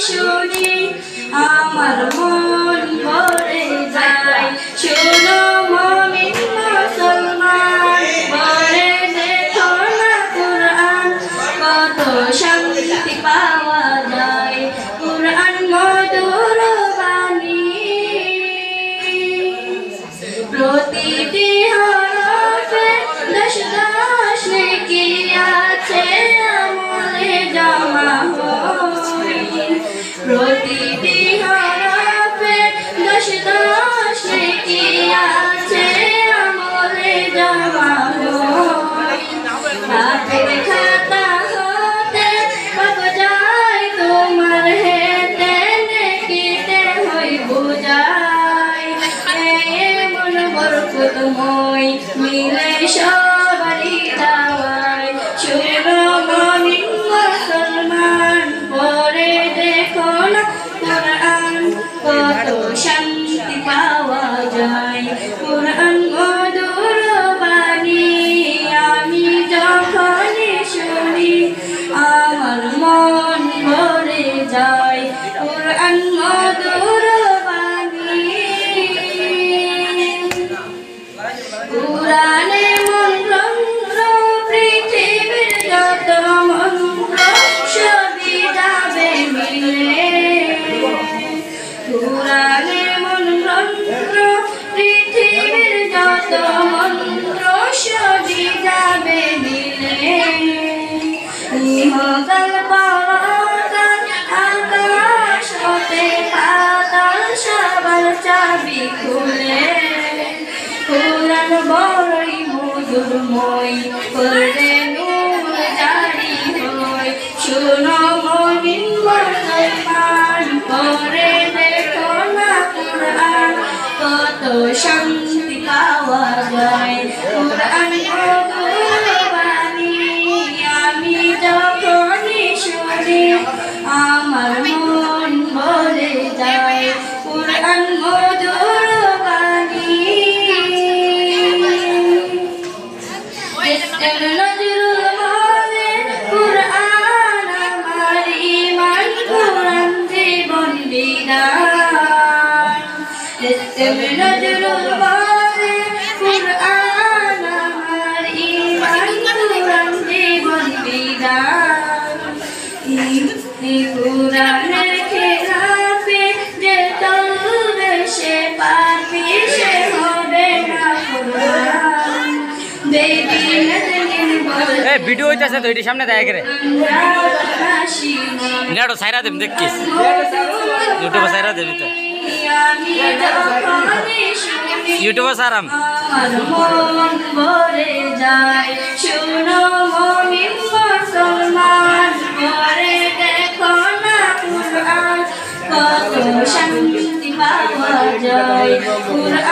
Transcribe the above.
শুনি আমার মন ভরে যায়। শোনো মুমিন মুসলমান, পড়ে দেখো না কুরআন, কত শান্তি পাওয়া যায়। কুরআন মধুর বাণী, প্রতিটি হরফে দশ দশ নেকি আছে, আমলে জমা হয়। প্রতিটি হরফে দশ দশ নেকি আছে, আমলে জমা হয়। হাতের খাতা হতে পাপ যায় তোমার হেতে, নেকিতে হই বুঝায়। এমন বরকতময় মিলে সবারই দাওয়ায়। শোনো মুমিন মুসলমান, পড়ে দেখো না কুরআন, কত শান্তি পাওয়া যায়। কুরআন মধুর বাণী, আমি যখনই শুনি আমার মন ভরে যায়। কুরআন মধুর বাণী, কুরআনে মন্ত্র পৃথিবীর যত মন্ত্র সবই যাবে মিলে। কুরআনে মন্ত্র পৃথিবীর যত মন্ত্র সবই যাবে মিলে। ইহকাল পাতাল আকাশ হতে পাতাল সবার চাবি খুলে। কুরআন বড়ই মধুরময়, পড়লে নূর জারি হয়। শোনো মুমিন মুসলমান, পড়ে দেখো না কুরআন, কত শান্তি পাওয়া যায়। কুরআন মধুর বাণী, আমি যখনই শুনি আমার মন ভরে যায়। কুরআন মধুর বাণী, নজরুল বলে কুরআন আমার ঈমান, কুরআন জীবন বিধান। নজরুল বলে কুরআন আমার ঈমান, কুরআন জীবন বিধান। কুরআনের খেলাফে যে চলবে সে পাপী, সে হবে না কুরআন। ভিডিও হইতেছে তো এটি সামনে দেয় করে নেটো সাইরা দেব দেখিস, ইউটিউবে সাইরা দেবি তো, ইউটিউবে সারাম। আমার মন ভরে যায়। শোনো মুমিন মুসলমান, পড়ে দেখো না কুরআন, কত শান্তি পাওয়া যায়। কুরআন